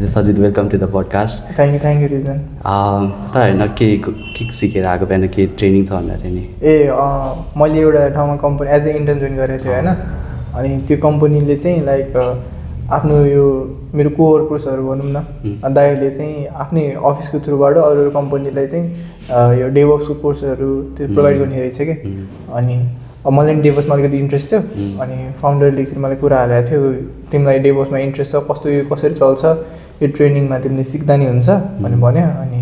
Sajith welcome to the podcast. Thank you Rijan. त होइन के सिकेर आएको बिहान के ट्रेनिङ छ भन्दा थियो नि? मैले एउटा ठाउँमा company as a intern join गरेको थिएँ होइन। अनि त्यो कम्पनीले चाहिँ लाइक आफ्नो यो मेरो कोवर्कर्सहरू भनौँ न, दाइहरूले चाहिँ आफ्नै अफिसको थ्रुबाट अरू कम्पनीलाई चाहिँ यो डेभअप्सको कोर्सहरू त्यो प्रोभाइड गर्ने रहेछ क्या। अनि मलाई नि डेभअप्समा अलिकति इन्ट्रेस्ट थियो। अनि फाउन्डरले चाहिँ मलाई कुरा हालेको थियो, तिमीलाई डेभअप्समा इन्ट्रेस्ट छ, कस्तो यो कसरी चल्छ, यो ट्रेनिङमा तिमीले सिक्दा नि हुन्छ भन्यो। अनि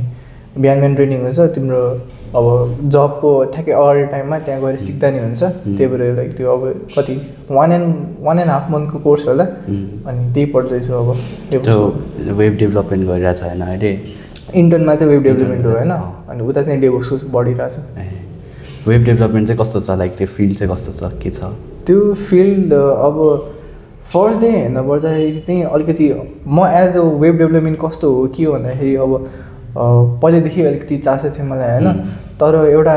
बिहान ट्रेनिङ हुन्छ, तिम्रो अब जबको ठ्याक्कै अगाडि टाइममा त्यहाँ गएर सिक्दा नि हुन्छ। त्यही भएर लाइक त्यो अब कति 1.5 मन्थको कोर्स होला। अनि त्यही पढ्दैछु अब। वेब डेभलपमेन्ट गरिरहेको छ होइन अहिले? इन्टर्नमा चाहिँ वेब डेभलपमेन्ट हो होइन, अनि उता चाहिँ डेभअप्सको बढिरहेको छ। वेब डेभलपमेन्ट चाहिँ कस्तो छ, लाइक त्यो फिल्ड चाहिँ कस्तो छ, के छ त्यो फिल्ड? अब फर्स्ट डे हेर्नु पर्दाखेरि चाहिँ अलिकति म एज अ वेब डेभलपमेन्ट कस्तो हो के हो भन्दाखेरि अब पहिल्यैदेखि अलिकति चासो थियो मलाई होइन। तर एउटा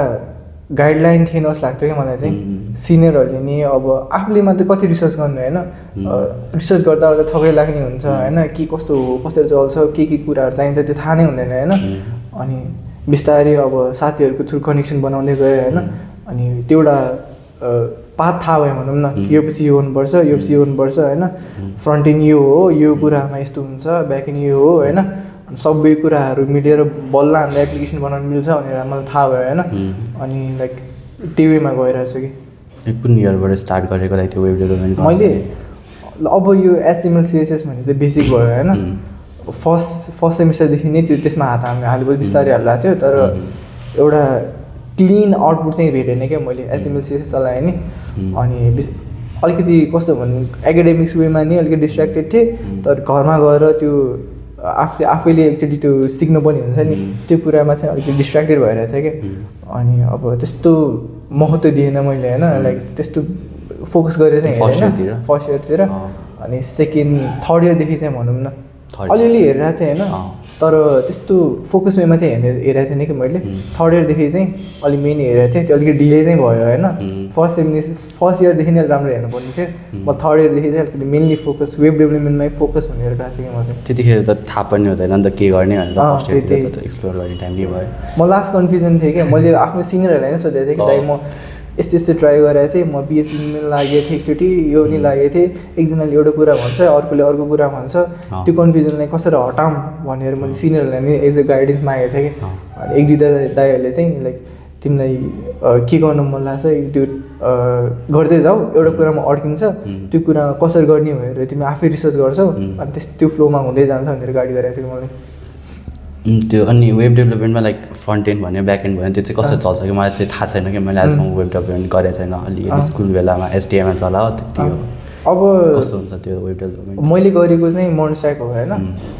गाइडलाइन थिएन जस्तो लाग्थ्यो क्या मलाई चाहिँ। सिनियरहरूले नि अब आफूले मात्रै कति रिसर्च गर्नु होइन, रिसर्च गर्दा गर्दा थकै लाग्ने हुन्छ होइन। के कस्तो हो, कसरी चल्छ, के कुराहरू चाहिन्छ त्यो थाहा नै हुँदैन होइन। अनि बिस्तारै अब साथीहरूको थ्रु कनेक्सन बनाउँदै गयो होइन। अनि त्यो एउटा पाथ थाहा भयो भनौँ न, यो पछि यो हुनुपर्छ, यो पछि यो हुनुपर्छ होइन। फ्रन्ट एन्ड यो हो, यो कुरामा यस्तो हुन्छ, ब्याक एन्ड यो हो होइन। सबै कुराहरू मिलेर बल्ल हामीलाई एप्लिकेसन बनाउनु मिल्छ भनेर मलाई थाहा भयो होइन। अनि लाइक त्यो वेमा गइरहेको छु कि। कुन इयरबाट स्टार्ट गरेको लाइक त्यो वेब डेभलपमेन्ट? मैले अब यो HTML CSS भने चाहिँ बेसिक भयो होइन। फर्स्ट सेमिस्टरदेखि नै त्यसमा हालेपछि बिस्तारै हालिरहेको थियो। तर एउटा क्लिन आउटपुट चाहिँ भेटेन क्या मैले। HTML CSS चलाएँ नि। अनि अलिकति कस्तो भन्नु, एकाडेमिक्स वेमा नि अलिकति डिस्ट्र्याक्टेड थिएँ। तर घरमा गएर त्यो आफैले एकचोटि त्यो सिक्नु पनि हुन्छ नि, त्यो कुरामा चाहिँ अलिकति डिस्ट्र्याक्टेड भइरहेको थियो क्या। अनि अब त्यस्तो महत्त्व दिएन मैले होइन, लाइक त्यस्तो फोकस गरेर चाहिँ फर्स्ट इयरतिर। अनि सेकेन्ड थर्ड इयरदेखि चाहिँ भनौँ न अलिअलि हेरिरहेको थिएँ होइन। तर त्यस्तो फोकस वेमा चाहिँ हेरेको थिएन कि मैले। थर्ड इयरदेखि चाहिँ अलिक मेन हेरेको थिएँ, त्यो अलिकति डिले चाहिँ भयो होइन। फर्स्ट इयरदेखि नै राम्रो हेर्नुपर्ने थियो। म थर्ड इयरदेखि चाहिँ अलिकति मेनली फोकस वेब डेभलपमेन्टमै फोकस भनेर गएको थिएँ कि म चाहिँ। त्यतिखेर त थाहा पनि हुँदैन नि त के गर्ने भनेर, एक्सप्लोर गर्ने टाइम नै भयो। म लास्ट कन्फ्युजन थिएँ क्या। मैले आफ्नो सिनियरहरूलाई नै सोधेको थिएँ कि दाइ म यस्तो ट्राई गरेको थिएँ, म PhD लागेको थिएँ, एकचोटि यो नि लागेको थिएँ, एकजनाले एउटा कुरा भन्छ, अर्कोले अर्को कुरा भन्छ, त्यो कन्फ्युजनलाई कसरी हटाऊँ भनेर मैले सिनियरहरूलाई नै एज अ गाइडेन्स मागेको थिएँ कि। अनि एक दुईवटा दाइहरूले चाहिँ लाइक तिमीलाई के गर्नु मन लाग्छ त्यो गर्दै जाऊ, एउटा कुरामा अड्किन्छ, त्यो कुरामा कसरी गर्ने भनेर तिमी आफै रिसर्च गर्छौ, अनि त्यो फ्लोमा हुँदै जान्छ भनेर गाइड गरेको थियो मलाई। त्यो अनि वेब डेभलपमेन्टमा लाइक फ्रन्ट एन्ड भन्यो, ब्याक एन्ड भन्यो, त्यो चाहिँ कसरी चल्छ कि मलाई चाहिँ थाहा छैन कि मैले आजसम्म वेब डेभलपमेन्ट गरेको छैन। अलिकति स्कुल बेलामा HTML चलायो त्यति हो। अब कस्तो हुन्छ त्यो वेब डेभलपमेन्ट? मैले गरेको चाहिँ मोडर्न स्ट्याक हो होइन।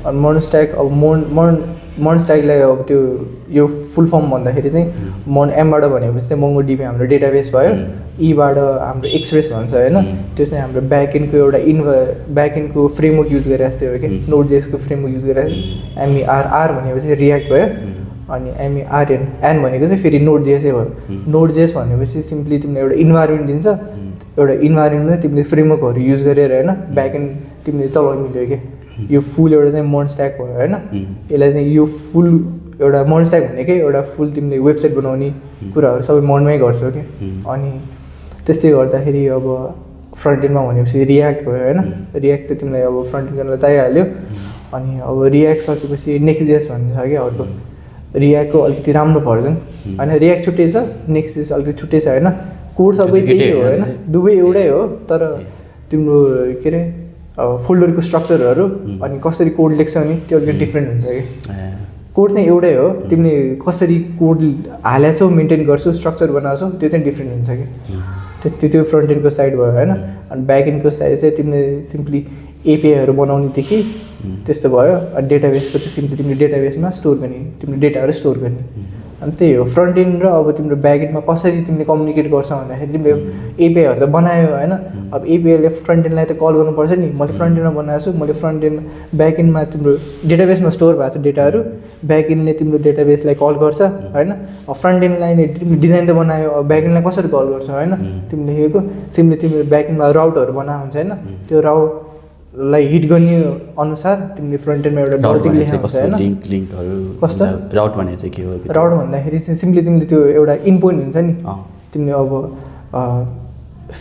अनि मोडर्न स्ट्याक अब मोडर्न स्ट्याकलाई अब त्यो यो फुल फर्म भन्दाखेरि चाहिँ एमबाट भनेपछि चाहिँ MongoDB हाम्रो डेटाबेस भयो, ईबाट हाम्रो एक्सप्रेस भन्छ होइन। त्यो चाहिँ हाम्रो ब्याकएन्डको एउटा ब्याकएन्डको फ्रेमवर्क युज गरेर जस्तै हो कि, नोडजेसको फ्रेमवर्क युज गरेर। MERR भनेपछि रियाक्ट भयो। अनि MERN भनेको चाहिँ फेरि नोडजेसै भयो। नोडजेस भनेपछि सिम्पली तिमीले एउटा इन्भाइरोमेन्ट दिन्छ, एउटा इन्भाइरोमेन्टमा तिमीले फ्रेमवर्कहरू युज गरेर होइन ब्याकएन्ड तिमीले चलाउनु मिल्यो कि। यो फुल एउटा चाहिँ मोडर्न स्ट्याक भयो होइन। यसलाई चाहिँ यो फुल एउटा मोडर्न स्ट्याक भनेकै एउटा फुल तिमीले वेबसाइट बनाउने कुराहरू सबै मोडमै गर्छौ कि। अनि त्यस्तै गर्दाखेरि अब फ्रन्ट एन्डमा भनेपछि रियाक्ट भयो होइन। रियाक्ट त तिमीलाई अब फ्रन्ट एन्ड गर्नलाई चाहिहाल्यो। अनि अब रियाक्ट सकेपछि नेक्स्ट.js भन्ने छ कि अर्को, रियाक्टको अलिकति राम्रो भर्जन होइन। रियाक्ट छुट्टै छ, नेक्स्ट.js अलिकति छुट्टै छ होइन। कोड सबै त्यही हो होइन, दुवै एउटै हो। तर तिम्रो के अरे फोल्डरको स्ट्रक्चरहरू अनि कसरी कोड लेख्छौ नि त्यो अलिकति डिफ्रेन्ट हुन्छ कि। कोड चाहिँ एउटै हो, तिमीले कसरी कोड हालेछौ, मेन्टेन गर्छौ, स्ट्रक्चर बनाउँछौ, त्यो चाहिँ डिफ्रेन्ट हुन्छ कि। त्यो फ्रन्ट एन्डको साइड भयो होइन। अनि ब्याक एन्डको साइड चाहिँ तिमीले सिम्पली APIहरू बनाउनेदेखि त्यस्तो भयो। अनि डेटाबेसको चाहिँ सिम्पली तिमीले डेटाबेसमा स्टोर गर्ने, तिमीले डेटाहरू स्टोर गर्ने। अनि त्यही हो फ्रन्ट एन्ड। र अब तिम्रो ब्याक एन्डमा कसरी तिमीले कम्युनिकेट गर्छौ भन्दाखेरि तिमीले APIहरू त बनायो होइन। अब APIले फ्रन्ट एन्डलाई त कल गर्नुपर्छ नि। मैले फ्रन्ट एन्डमा बनाएको छु, मैले फ्रन्ट एन्ड ब्याक एन्डमा तिम्रो डेटाबेसमा स्टोर भएको छ डेटाहरू, ब्याक एन्डले तिम्रो डेटाबेसलाई कल गर्छ होइन। अब फ्रन्ट एन्डलाई नै तिमीले डिजाइन त बनायो, अब ब्याक एन्डलाई कसरी कल गर्छौ होइन। तिमीले लेखेको सिम्पली तिमीले ब्याक एन्डमा राउटहरू बनाएको हुन्छ होइन। त्यो लाई हिट गर्ने अनुसार तिमीले फ्रन्ट एन्डमा एउटा लजिक लेखेको हुन्छ हैन लिङ्कहरु कस्तो राउट भने चाहिँ के हो राउट भन्दाखेरि चाहिँ सिम्पली तिमीले त्यो एउटा इन्पोइन्ट हुन्छ नि तिमीले अब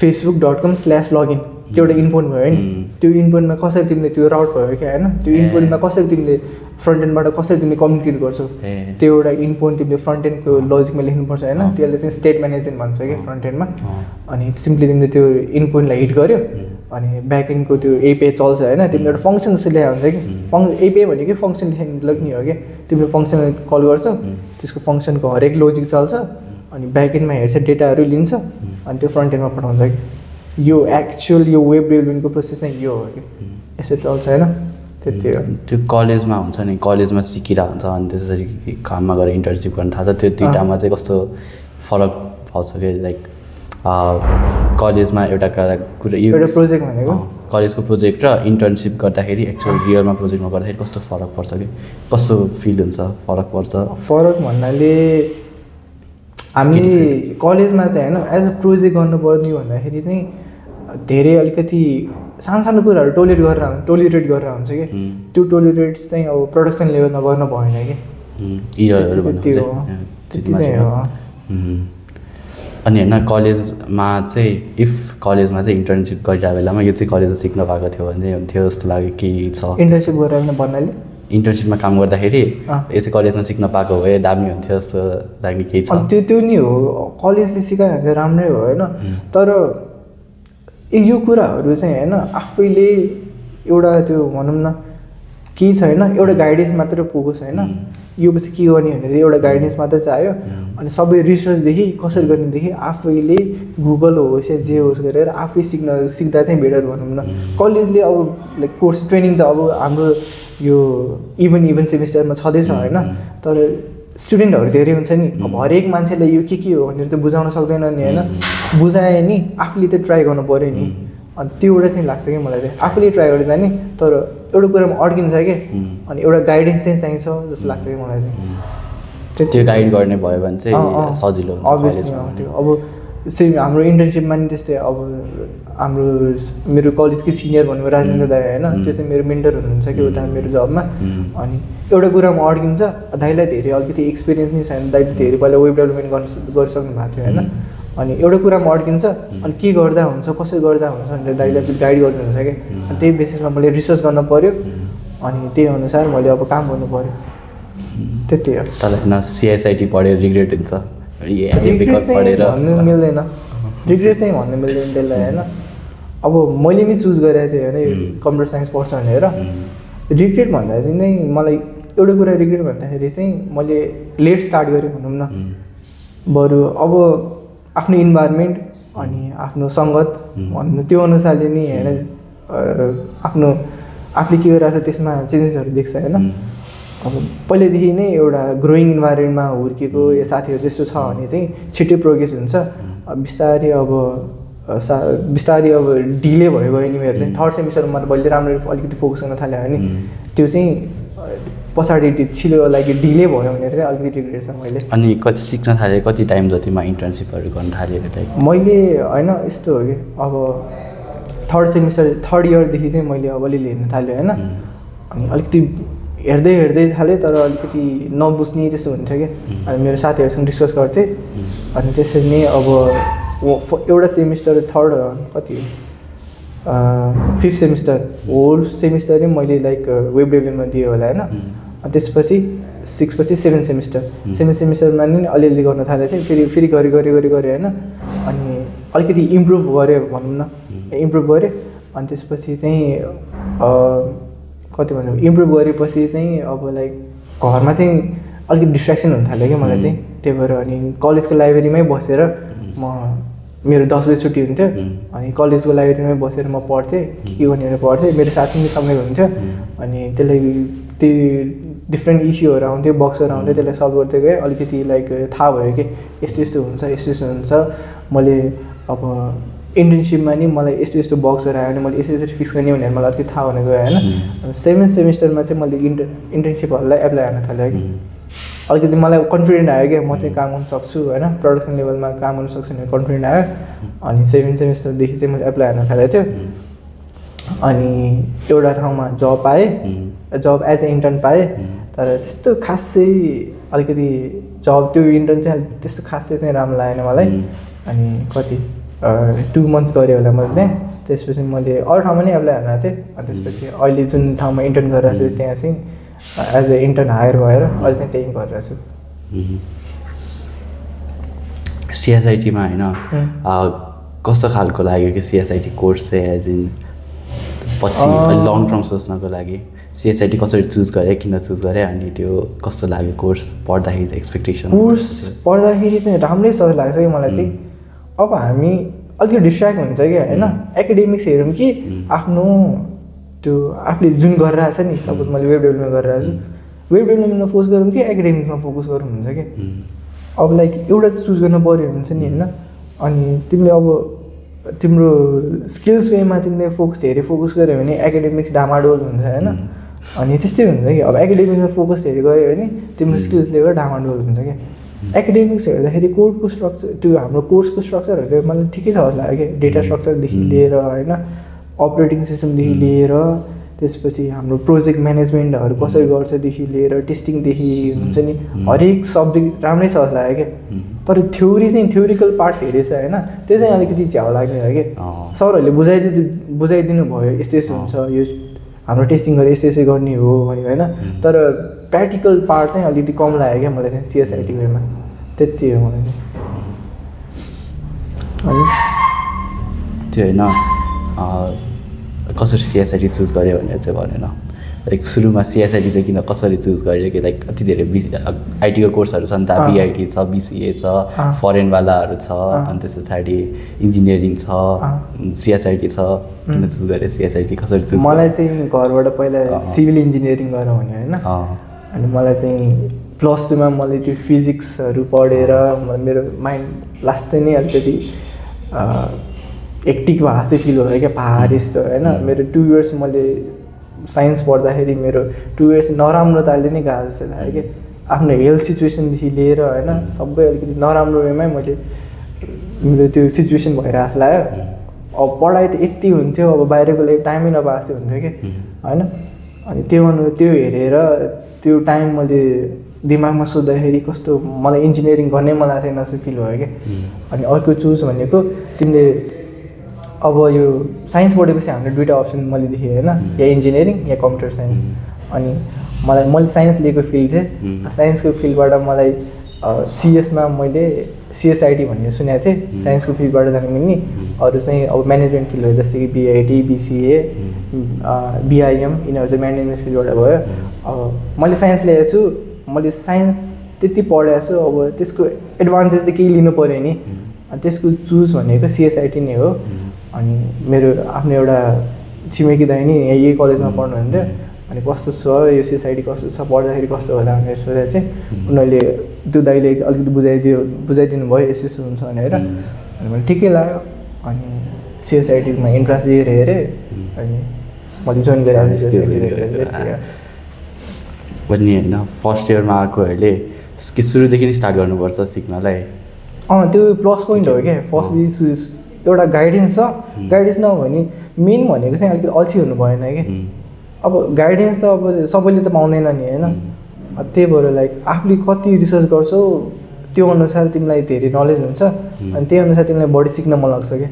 facebook.com/login त्यो एउटा इन्पोइन्ट भयो नि त्यो इन्पोइन्टमा कसरी तिमीले त्यो राउट भयो कि हैन त्यो इन्पोइन्टमा कसरी तिमीले फ्रन्ट एन्डबाट कसरी तिमीले कम्युनिकेट गर्छौ त्यो एउटा इन्पोइन्ट तिमीले फ्रन्ट एन्डको लजिकमा लेख्नुपर्छ हैन त्यसले चाहिँ स्टेट म्यानेजमेन्ट भन्छ कि फ्रन्ट एन्डमा अनि सिम्पली तिमीले त्यो इन्पोइन्टलाई हिट गर्यो अनि ब्याक एन्डको त्यो एपीआई चल्छ हैन तिमीले एउटा फंक्सन जस्तो लेखेको हुन्छ कि एपीआई भनेको फंक्सन लेख्ने हो कि तिमीले फंक्सन कल गर्छौ त्यसको फंक्सनको हरेक लजिक चल्छ अनि ब्याक एन्डमा हेर्छ डेटाहरू लिन्छ अनि त्यो फ्रन्ट एन्डमा पठाउँछ कि यो एक्चुअल यो वेब डेभलपमेन्टको प्रोसेस नै यो हो कि यसरी चल्छ हैन त्यति हो त्यो कलेजमा हुन्छ नि कलेजमा सिकिरा हुन्छ अनि त्यसरी काममा गएर इन्टर्नशिप गर्न थाल्छ त्यो दुईटामा चाहिँ कस्तो फरक पाउँछ कि लाइक कलेजमा एउटा कुरा एउटा प्रोजेक्ट भनेको कलेजको प्रोजेक्ट र इन्टर्नशिप गर्दाखेरि एक्चुअल रियलमा प्रोजेक्टमा गर्दाखेरि कस्तो फरक पर्छ कि कस्तो फिल हुन्छ फरक पर्छ फरक भन्नाले हामीले कलेजमा चाहिँ हैन एज अ प्रोजेक्ट गर्नुपर्ने भन्दाखेरि चाहिँ धेरै अलिकति सानो कुराहरू टोलरेट गरेर हुन्छ कि त्यो टोलरेट्स चाहिँ अब प्रोडक्सन लेभलमा गर्न भएन कि त्यति चाहिँ हो अनि होइन कलेजमा चाहिँ इफ कलेजमा चाहिँ इन्टर्नसिप गरिरहेको बेलामा यो चाहिँ कलेजमा सिक्न पाएको थियो भने हुन्थ्यो जस्तो लाग्यो कि छ इन्टर्नसिप गरेर भन्नाले इन्टर्नसिपमा काम गर्दाखेरि यो चाहिँ कलेजमा सिक्न पाएको भए दामी हुन्थ्यो जस्तो लाग्ने केही छ त्यो नि हो कलेजले सिकायो भने राम्रै हो होइन तर यो कुराहरू चाहिँ होइन आफैले एउटा त्यो भनौँ न केही छैन एउटा गाइडेन्स मात्र पुगोस् होइन यो पछि के गर्ने भनेर एउटा गाइडेन्स मात्र चाहियो अनि सबै रिसर्चदेखि कसरी गर्नेदेखि आफैले गुगल होस् या जे होस् गरेर आफै सिक्दा चाहिँ बेटर भनौँ न कलेजले अब लाइक कोर्स ट्रेनिङ त अब हाम्रो यो इभन सेमिस्टरमा छँदैछ होइन तर स्टुडेन्टहरू धेरै हुन्छ नि अब हरेक मान्छेलाई यो के हो भनेर त बुझाउन सक्दैन नि होइन बुझाए नि आफूले त ट्राई गर्नु पऱ्यो नि अनि त्यो एउटा चाहिँ लाग्छ कि मलाई चाहिँ आफूले ट्राई गर्दा नि तर एउटा कुरामा अड्किन्छ कि अनि एउटा गाइडेन्स चाहिँ चाहिन्छ जस्तो लाग्छ कि मलाई चाहिँ त्यो गाइड गर्ने भयो भने चाहिँ सजिलो हुन्छ अभियसली त्यो अब सेम हाम्रो इन्टर्नसिपमा नि त्यस्तै अब हाम्रो मेरो कलेजकै सिनियर भन्नु राजेन्द्र दाई होइन त्यो चाहिँ मेरो मेन्टर हुनुहुन्छ कि उता मेरो जबमा अनि एउटा कुरामा अड्किन्छ दाइलाई धेरै अलिकति एक्सपिरियन्स नै छैन दाइले धेरै पहिला वेब डेभलपमेन्ट गरिसक्नु भएको थियो होइन अनि एउटा कुरामा अड्किन्छ अनि के गर्दा हुन्छ कसरी गर्दा हुन्छ भनेर दाइले गाइड गर्नुहुन्छ कि अनि त्यही बेसिसमा मैले रिसर्च गर्न पऱ्यो अनि त्यही अनुसार मैले अब काम गर्नु पऱ्यो त्यति हो तर होइन सिएसआइटी पढेर रिग्रेट हुन्छ भन्नु मिल्दैन रिग्रेट चाहिँ भन्नु मिल्दैन त्यसलाई होइन अब मैले नि चुज गरेको थिएँ होइन कम्प्युटर साइन्स पढ्छ भनेर रिग्रेट भन्दा चाहिँ नै मलाई एउटा कुरा रिग्रेट भन्दाखेरि चाहिँ मैले लेट स्टार्ट गरेँ भनौँ न बरु अब आफ्नो इन्भाइरोमेन्ट अनि आफ्नो सङ्गत भन्नु त्यो अनुसारले नि होइन आफ्नो आफूले के गरिरहेको छ त्यसमा चेन्जेसहरू देख्छ होइन अब पहिल्यैदेखि नै एउटा ग्रोइङ इन्भाइरोमेन्टमा हुर्केको या साथीहरू जस्तो छ भने चाहिँ छिट्टै प्रोग्रेस हुन्छ बिस्तारै अब ढिले भयो नि मेरो चाहिँ थर्ड सेमिस्टरमा मैले राम्ररी अलिकति फोकस गर्न थाल्यो भने त्यो चाहिँ पछाडि छिलो लागि ढिले भयो भनेर चाहिँ अलिकति रिग्रेट छ मैले अनि कति सिक्न थालेँ कति टाइम जतिमा इन्टर्नसिपहरू गर्न थालेँ मैले होइन यस्तो हो कि अब थर्ड इयरदेखि चाहिँ मैले अब अलिअलि हेर्न थाल्यो होइन अनि अलिकति हेर्दै थालेँ तर अलिकति नबुझ्ने त्यस्तो हुन्छ कि अनि मेरो साथीहरूसँग डिस्कस गर्थेँ अनि त्यसरी नै अब एउटा सेमिस्टर थर्ड कति फिफ्थ सेमिस्टर होल सेमिस्टर नै मैले लाइक वेब डेभलपमेन्टमा दिएँ होला होइन अनि त्यसपछि 6 पछि 7 सेमिस्टरमा नि अलिअलि गर्न थालेको थिएँ फेरि गरी होइन अनि अलिकति इम्प्रुभ गरेँ भनौँ न इम्प्रुभ गरेँ अनि त्यसपछि चाहिँ कति भन्नु इम्प्रुभ गरेपछि चाहिँ अब लाइक घरमा चाहिँ अलिकति डिस्ट्र्याक्सन हुन थाल्यो क्या मलाई चाहिँ त्यही भएर अनि कलेजको लाइब्रेरीमै बसेर म मेरो 10 बजी छुट्टी हुन्थ्यो अनि कलेजको लाइब्रेरीमै बसेर म पढ्थेँ के गर्ने पढ्थेँ मेरो साथी पनि सँगै हुन्थ्यो अनि त्यसलाई त्यो डिफ्रेन्ट इस्युहरू आउँथ्यो बक्सहरू आउँथ्यो त्यसलाई सल्भ गर्दै गएँ अलिकति लाइक थाहा भयो कि यस्तो हुन्छ मैले अब इन्टर्नसिपमा नि मलाई यस्तो बक्सहरू आयो भने मैले यसरी फिक्स गर्ने भनेर मलाई अलिकति थाहा हुन गयो होइन अनि 7th सेमिस्टरमा चाहिँ मैले इन्टर्नसिपहरूलाई एप्लाई गर्न थालेँ कि अलिकति मलाई कन्फिडेन्ट आयो क्या म चाहिँ काम गर्न सक्छु होइन प्रोडक्सन लेभलमा काम गर्न सक्छु भनेर कन्फिडेन्ट आयो अनि 7th सेमिस्टरदेखि चाहिँ मैले एप्लाई गर्न थालेको थियो अनि एउटा ठाउँमा जब पाएँ, जब एज ए इन्टर्न पाएँ। तर त्यस्तो खासै अलिकति जब त्यो इन्टर्न चाहिँ त्यस्तो खासै चाहिँ राम्रो लागेन मलाई। अनि कति 2 मन्थ गरेँ होला मैले त्यहाँ। त्यसपछि मैले अरू ठाउँमा नै एप्लाई हाल्न थिएँ। अनि त्यसपछि अहिले जुन ठाउँमा इन्टर्न गरिरहेको छु त्यहाँ चाहिँ एज ए इन्टर्न हायर भएर अहिले चाहिँ त्यहीँ गरिरहेको छु। सिएसआइटीमा होइन कस्तो खालको लाग्यो कि सिएसआइटी कोर्स चाहिँ एज इन पछि लङ टर्म सोच्नको लागि सिएसआइटी कसरी चुज गरेँ, किन चुज गरेँ, अनि त्यो कस्तो लाग्यो कोर्स पढ्दाखेरि चाहिँ एक्सपेक्टेसन? कोर्स पढ्दाखेरि चाहिँ राम्रै जस्तो लाग्छ कि मलाई चाहिँ। अब हामी अलिकति डिस्ट्र्याक्ट हुन्छ कि होइन, एकाडेमिक्स हेरौँ कि आफ्नो त्यो आफूले जुन गरिरहेको छ नि, सपोज मैले वेब डेभलपमेन्ट गरिरहेको छु, वेब डेभलपमेन्टमा फोकस गरौँ कि एकाडेमिक्समा फोकस गरौँ हुन्छ कि। अब लाइक एउटा चाहिँ चुज गर्न पऱ्यो हुन्छ नि होइन। अनि तिमीले अब तिम्रो स्किल्स वेमा तिमीले धेरै फोकस गऱ्यो भने एकाडेमिक्स डामाडोल हुन्छ होइन। अनि त्यस्तै हुन्छ कि अब एकाडेमिक्समा फोकस धेरै गऱ्यो भने तिम्रो स्किल्स लेभल डामाडोल हुन्छ कि। एकाडेमिक्स हेर्दाखेरि कोडको स्ट्रक्चर, त्यो हाम्रो कोर्सको स्ट्रक्चरहरू मलाई ठिकै छ जस्तो लाग्यो कि। डेटा स्ट्रक्चरदेखि लिएर होइन, अपरेटिङ सिस्टमदेखि लिएर त्यसपछि हाम्रो प्रोजेक्ट म्यानेजमेन्टहरू कसरी गर्छदेखि लिएर टेस्टिङदेखि हुन्छ नि, हरेक सब्जेक्ट राम्रै छ जस्तो लाग्यो कि। तर थ्योरी चाहिँ थ्योरिकल पार्ट धेरै छ होइन, त्यो चाहिँ अलिकति झ्याउ लाग्ने हो कि। सरहरूले बुझाइदिनु भयो यस्तो यस्तो हुन्छ, यो हाम्रो टेस्टिङ गरेर यस्तो यस्तो गर्ने हो भन्यो होइन। तर प्र्याक्टिकल पार्ट चाहिँ अलिकति कम लाग्यो क्या मलाई चाहिँ सिएसआइटी वेमा। त्यति हो मलाई चाहिँ। अनि त्यो होइन कसरी सिएसआइटी चुज गर्यो भनेर चाहिँ भनेन, लाइक सुरुमा सिएसआइटी चाहिँ किन कसरी चुज गर्यो कि लाइक कति धेरै आइटीको कोर्सहरू छ नि त, बिआइटी छ, बिसिए छ, फरेनवालाहरू छ, अनि त्यस पछाडि इन्जिनियरिङ छ, सिएसआइटी छ, किन चुज गरेँ सिएसआइटी, कसरी चुज? मलाई चाहिँ घरबाट पहिला सिभिल इन्जिनियरिङ गर भन्यो होइन। अनि मलाई चाहिँ +2मा मैले त्यो फिजिक्सहरू पढेर मेरो माइन्ड लास्टै नै अलिकति एक्टिक भएको जस्तो फिल भयो क्या, पहाड यस्तो होइन। मेरो 2 इयर्स मैले साइन्स पढ्दाखेरि मेरो 2 इयर्स नराम्रो तालले नै गएको जस्तो लाग्यो कि। आफ्नो हेल्थ सिचुएसनदेखि लिएर होइन सबै अलिकति नराम्रो वेमै मैले मेरो त्यो सिचुएसन भइरहेको जस्तो लाग्यो। अब पढाइ त यति हुन्थ्यो, अब बाहिरको लागि टाइमै नपाएको जस्तो हुन्थ्यो कि होइन। अनि त्यो हेरेर त्यो टाइम मैले दिमागमा सोच्दाखेरि कस्तो मलाई इन्जिनियरिङ गर्नै मलाई छैन जस्तो फिल भयो कि। अनि अर्को चुज भनेको तिमीले अब यो साइन्स पढेपछि हामीले 2टा अप्सन मैले देखेँ होइन, या इन्जिनियरिङ या कम्प्युटर साइन्स। अनि मैले साइन्स लिएको फिल्ड चाहिँ साइन्सको फिल्डबाट मलाई सिएसमा मैले सिएसआइटी भन्ने सुनेको थिएँ, साइन्सको फिल्डबाट जानु मिल्ने। अरू चाहिँ अब म्यानेजमेन्ट फिल्डहरू जस्तै कि बिआइटी, बिसिए, बिआइएम, यिनीहरू चाहिँ म्यानेजमेन्ट फिल्डबाट भयो। अब मैले साइन्स लिएको छु, मैले साइन्स त्यति पढेको छु, अब त्यसको एडभान्टेज त केही लिनु पऱ्यो नि। अनि त्यसको चुज भनेको सिएसआइटी नै हो। अनि मेरो आफ्नो एउटा छिमेकी दाइ नि यही कलेजमा पढ्नुहुन्थ्यो। अनि कस्तो छ यो सिएसआइटी, कस्तो छ, पढ्दाखेरि कस्तो होला भनेर सोधेर चाहिँ उनीहरूले त्यो दाइले अलिकति बुझाइदिनु भयो यस्तो यस्तो हुन्छ भनेर। अनि मैले ठिकै लाग्यो। अनि सिएसआइटीमा इन्ट्रेस्ट लिएर हेरेँ, अनि मैले जोइन गरेँ सिएसआइटी पनि होइन। फर्स्ट इयरमा आएकोहरूले कि सुरुदेखि नै स्टार्ट गर्नुपर्छ सिक्नलाई? त्यो प्लस पोइन्ट हो क्या। फर्स्ट एउटा गाइडेन्स छ, गाइडेन्स नभयो भने मेन भनेको चाहिँ अलिकति अल्छी हुनु भएन कि। अब गाइडेन्स त अब सबैले त पाउँदैन नि होइन। त्यही भएर लाइक आफूले कति रिसर्च गर्छौ त्यो अनुसार तिमीलाई धेरै नलेज हुन्छ, अनि त्यही अनुसार तिमीलाई बढी सिक्न मन लाग्छ क्या।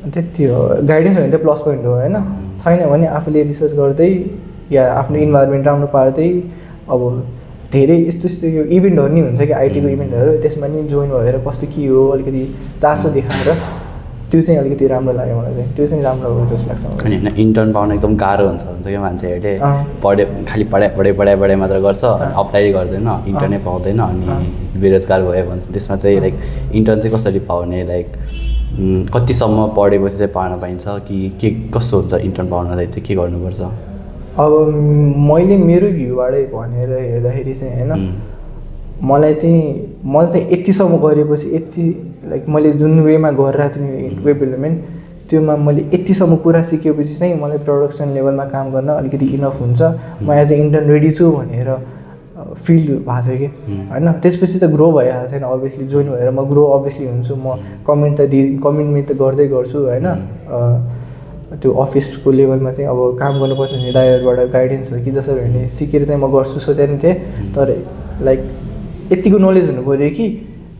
त्यति हो। गाइडेन्स हो भने त प्लस पोइन्ट हो होइन। छैन भने आफूले रिसर्च गर्दै या आफ्नो इन्भाइरोमेन्ट राम्रो पार्दै अब धेरै यस्तो यस्तो यो इभेन्टहरू नि हुन्छ कि आइटीको इभेन्टहरू, त्यसमा नि जोइन भएर कस्तो के हो अलिकति चासो देखाएर त्यो चाहिँ अलिकति राम्रो लाग्यो मलाई चाहिँ। त्यो चाहिँ राम्रो हो जस्तो लाग्छ मलाई। अनि होइन इन्टर्न पाउन एकदम गाह्रो हुन्छ क्या मान्छेहरूले, खालि पढाइ मात्र गर्छ, अप्लाई गर्दैन, इन्टर्नै पाउँदैन, अनि बेरोजगार भयो भन्छ। त्यसमा चाहिँ लाइक इन्टर्न चाहिँ कसरी पाउने, लाइक कतिसम्म पढेपछि चाहिँ पाउन पाइन्छ कि के कस्तो हुन्छ इन्टर्न पाउनलाई चाहिँ के गर्नुपर्छ? अब मैले मेरो भ्यूबाटै भनेर हेर्दाखेरि चाहिँ होइन, मलाई चाहिँ यतिसम्म गरेपछि यति लाइक मैले जुन वेमा गरिरहेको छु नि वेब डेभलपमेन्ट, त्योमा मैले यतिसम्म कुरा सिकेपछि चाहिँ मलाई प्रोडक्सन लेभलमा काम गर्न अलिकति इनफ हुन्छ। म एज ए इन्टर्न रेडी छु भनेर फिल भएको थियो कि होइन। त्यसपछि त ग्रो भइहाल्छ छैन अभियसली, जोइन भएर म ग्रो अभियसली हुन्छु। म कमेन्ट त गर्दै गर्छु होइन। त्यो अफिसको लेभलमा चाहिँ अब काम गर्नुपर्छ भने दाइहरूबाट गाइडेन्स हो कि जसरी भने सिकेर चाहिँ म गर्छु सोचेको थिएँ तर लाइक यतिको नलेज हुनु पऱ्यो कि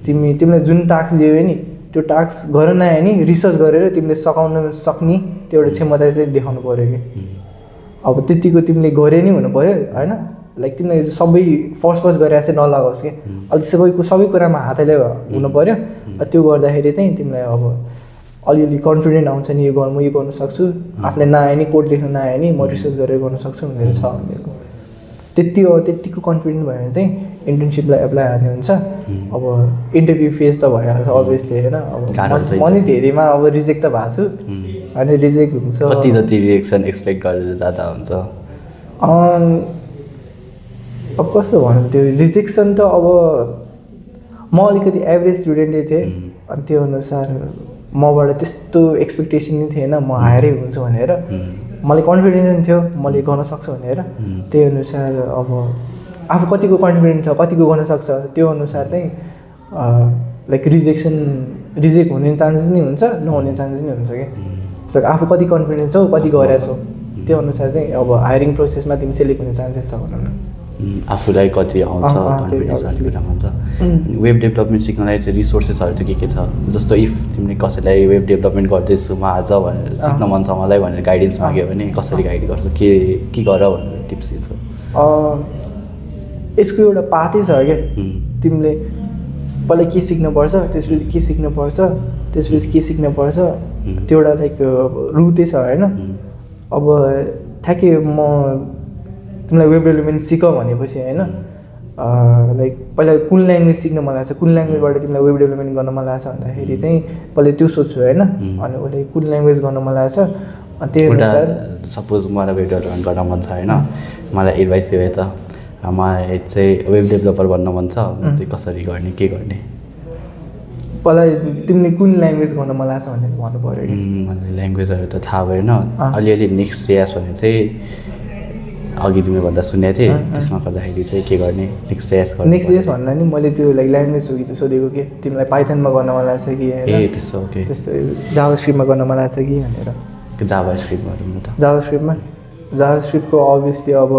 तिमीले जुन टास्क दियो नि त्यो टास्क गर नआए नि रिसर्च गरेर तिमीले सकाउन सक्ने त्यो एउटा क्षमता चाहिँ देखाउनु पऱ्यो कि अब त्यतिको तिमीले गरे नै हुनु पऱ्यो होइन लाइक तिमीले सबै फर्स्ट गरेर चाहिँ नलगाओस् कि अलिक सबै कुरामा हातले हुनु पऱ्यो त्यो गर्दाखेरि चाहिँ तिमीलाई अब अलिअलि कन्फिडेन्ट आउँछ नि यो म यो गर्न सक्छु आफूलाई नआए नि कोड लेख्न नआए नि म रिसर्च गरेर गर्न सक्छु भनेर छ भनेको त्यतिको कन्फिडेन्ट भयो भने चाहिँ इन्टर्नसिपलाई एप्लाई हाल्ने हुन्छ अब इन्टरभ्यू फेज त भइहाल्छ अभियसली होइन अब म नि धेरैमा अब रिजेक्ट त भएको छु अनि रिजेक्ट हुन्छ कति जति रिएक्सन एक्सपेक्ट गरेर जाँदा हुन्छ अब कस्तो भनौँ त्यो रिजेक्सन त अब म अलिकति एभरेज स्टुडेन्टै थिएँ अनि त्यो अनुसार मबाट त्यस्तो एक्सपेक्टेसन नै थिएन म हायरै हुन्छु भनेर मलाई कन्फिडेन्स थियो मैले गर्न सक्छु भनेर त्यही अनुसार अब आफू कतिको कन्फिडेन्ट छ कतिको गर्न सक्छ त्यो अनुसार चाहिँ लाइक रिजेक्ट हुने चान्सेस नै हुन्छ नहुने चान्सेस नै हुन्छ कि आफू कति कन्फिडेन्ट छौ कति गरेको छौ त्यो अनुसार चाहिँ अब हायरिङ प्रोसेसमा तिमी सेलेक्ट हुने चान्सेस छ भनौँ न आफूलाई कति आउँछ कन्फिडेन्स हुन्छ वेब डेभलपमेन्ट सिक्नलाई चाहिँ रिसोर्सेसहरू चाहिँ के छ जस्तो इफ तिमीले कसैलाई वेब डेभलपमेन्ट गर्दैछु म आज भनेर सिक्न मन छ मलाई भनेर गाइडेन्स माग्यो भने कसरी गाइड गर्छ के गर भनेर टिप्स दिन्छ यसको एउटा पाथै छ क्या तिमीले पहिला के सिक्नुपर्छ त्यसपछि के सिक्नुपर्छ त्यसपछि के सिक्नुपर्छ त्यो एउटा लाइक रुटै छ होइन अब ठ्याक्कै म तिमीलाई वेब डेभलपमेन्ट सिक भनेपछि होइन लाइक पहिला कुन ल्याङ्ग्वेज सिक्न मन लाग्छ कुन ल्याङ्ग्वेजबाट तिमीलाई वेब डेभलपमेन्ट गर्न मन लाग्छ भन्दाखेरि चाहिँ पहिला त्यो सोध्छु होइन अनि उसले कुन ल्याङ्ग्वेज गर्न मन लाग्छ अनि त्यही अनुसार सपोज मलाई वेब डेभलपमेन्ट गर्न मन छ होइन मलाई एडभाइस दियो त मलाई चाहिँ वेब डेभलपर बन्न मन छ म चाहिँ कसरी गर्ने के गर्ने पहिला तिमीले कुन ल्याङ्ग्वेज गर्न मन लाग्छ भनेर भन्नु पऱ्यो कि मलाई ल्याङ्ग्वेजहरू त थाहा भएन अलिअलि नेक्स्ट जेएस भने चाहिँ अघि तिमीले भन्दा सुनेको थिएँ त्यसमा गर्दाखेरि चाहिँ के गर्ने नेक्स्ट जेएस भन्दा नि मैले त्यो लाइक ल्याङ्ग्वेज हो कि त्यो सोधेको कि तिमीलाई पाइथनमा गर्न मन लाग्छ कि ए त्यस्तो ओके त्यस्तो जावा स्क्रिप्टमा गर्न मन लाग्छ कि भनेर जावा स्क्रिप्टमा त जावा स्क्रिप्टको अभियसली अब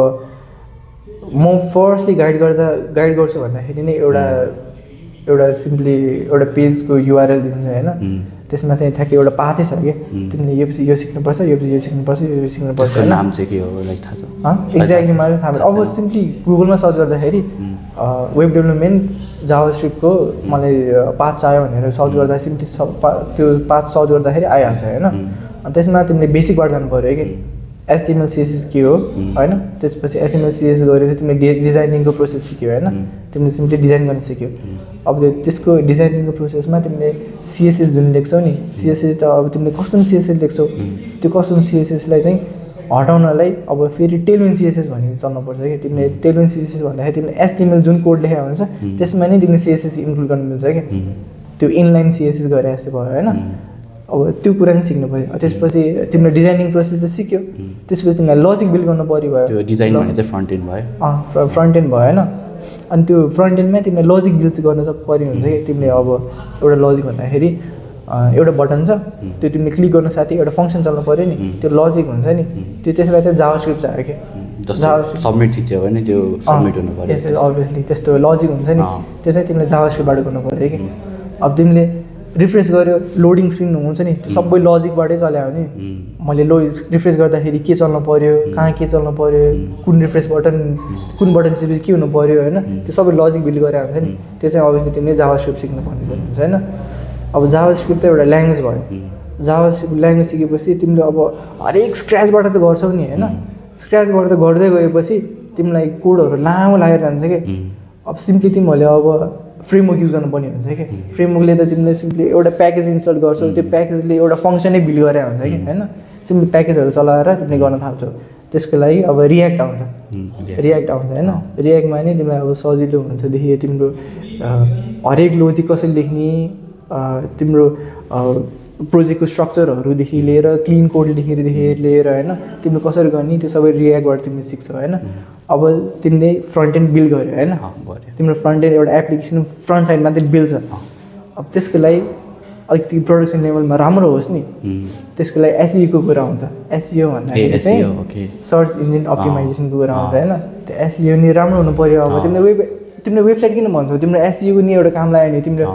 म फर्स्टली गाइड गर्छु भन्दाखेरि नै एउटा सिम्पली एउटा पेजको युआरएल दिन्छु होइन त्यसमा चाहिँ ठ्याक्कै एउटा पाथै छ कि तिमीले यो सिक्नुपर्छ यो सिक्नुपर्छ नाम चाहिँ के हो लाइक थाहा छ एक्ज्याक्टली मलाई थाहा भयो अब सिम्पली गुगलमा सर्च गर्दाखेरि वेब डेभलपमेन्ट जावा स्क्रिप्टको मलाई पाथ चाहियो भनेर सर्च गर्दा सिम्पली त्यो पाथ सर्च गर्दाखेरि आइहाल्छ होइन अनि त्यसमा तिमीले बेसिकबाट जानु पऱ्यो कि HTML CSS के हो होइन त्यसपछि HTML CSS गरेर तिमीले डिजाइनिङको प्रोसेस सिक्यो होइन तिमीले सिम्पली डिजाइन गर्न सिक्यो अब त्यसको डिजाइनिङको प्रोसेसमा तिमीले CSS जुन लेख्छौ नि CSS त अब तिमीले कस्टम CSS लेख्छौ त्यो कस्टम CSSलाई चाहिँ हटाउनलाई अब फेरि टेलविन CSS भन्ने चल्नुपर्छ कि तिमीले टेलविन CSS भन्दाखेरि तिमीले HTML जुन कोड लेखेको हुन्छ त्यसमा नै तिमीले CSS इन्क्लुड गर्नु मिल्छ कि त्यो इनलाइन CSS गरे जस्तो भयो होइन अब त्यो कुरा नि सिक्नु पऱ्यो त्यसपछि तिमीले डिजाइनिङ प्रोसेस त सिक्यो त्यसपछि तिमीलाई लजिक बिल्ड गर्नु भयो त्यो डिजाइन भने चाहिँ फ्रन्ट एन्ड भयो फ्रन्ट एन्ड भयो होइन अनि त्यो फ्रन्ट एन्डमै तिमीले लजिक बिल्ड गर्न पर्ने हुन्छ कि तिमीले अब एउटा लजिक भन्दाखेरि एउटा बटन छ त्यो तिमीले क्लिक गर्न साथै एउटा फङ्सन चल्नु पऱ्यो नि त्यो लजिक हुन्छ नि त्यो त्यसलाई त जावा स्क्रिप्ट चाहियो कि सबमिट थिच्यो भने त्यो सबमिट हुनु पर्यो अभियसली त्यस्तो लजिक हुन्छ नि त्यो चाहिँ तिमीले जावा स्क्रिप्टबाट गर्नु पऱ्यो कि अब तिमीले रिफ्रेस गर्यो लोडिङ स्क्रिन हुन्छ नि त्यो सबै लजिकबाटै चल्यो भने मैले रिफ्रेस गर्दाखेरि के चल्नु पऱ्यो कहाँ के चल्नु पऱ्यो कुन बटन चाहिँ के हुनु पऱ्यो होइन त्यो सबै लजिक बिल्ड गरेर हुन्छ नि त्यो चाहिँ अभियसली तिमीले जावा स्क्रिप्ट सिक्नु पर्ने हुन्छ होइन अब जावा स्क्रिप्ट त एउटा ल्याङ्ग्वेज भयो जावा स्क्रिप्ट ल्याङ्ग्वेज सिकेपछि तिमीले अब हरेक स्क्रैचबाट त गर्छौ नि होइन स्क्रैचबाट त गर्दै गएपछि तिमीलाई कोडहरू लामो लागेर जान्छ कि अब सिम्पली तिमीहरूले अब फ्रेमवर्क युज गर्नुपर्ने हुन्छ कि फ्रेमवर्कले त तिमीले सिम्पली एउटा प्याकेज इन्स्टल गर्छौ त्यो प्याकेजले एउटा फङ्सनै बिल्ड गरेर हुन्छ कि होइन सिम्पली प्याकेजहरू चलाएर तिमीले गर्न थाल्छौ त्यसको लागि अब रियाक्ट आउँछ होइन रियाक्टमा नै तिमीलाई अब सजिलो हुन्छदेखि तिम्रो हरेक लोजिक कसरी लेख्ने तिम्रो प्रोजेक्टको स्ट्रक्चरहरूदेखि लिएर क्लिन कोडदेखि लिएर होइन तिमीले कसरी गर्ने त्यो सबै रियाक्टबाट तिमीले सिक्छौ होइन अब तिमीले फ्रन्ट एन्ड बिल्ड गर्यो होइन तिम्रो फ्रन्ट एन्ड एउटा एप्लिकेसन फ्रन्ट साइडमा चाहिँ बिल्ड छ अब त्यसको लागि अलिकति प्रोडक्सन लेभलमा राम्रो होस् नि त्यसको लागि एसइओको कुरा हुन्छ एसइओ भन्दाखेरि चाहिँ सर्च इन्जिन अप्टिमाइजेसनको कुरा हुन्छ होइन त्यो एसइओ नि राम्रो हुनु पऱ्यो अब तिम्रो वेबसाइट किन भन्छौ तिम्रो एसइओको नि एउटा काम लाग्यो नि तिम्रो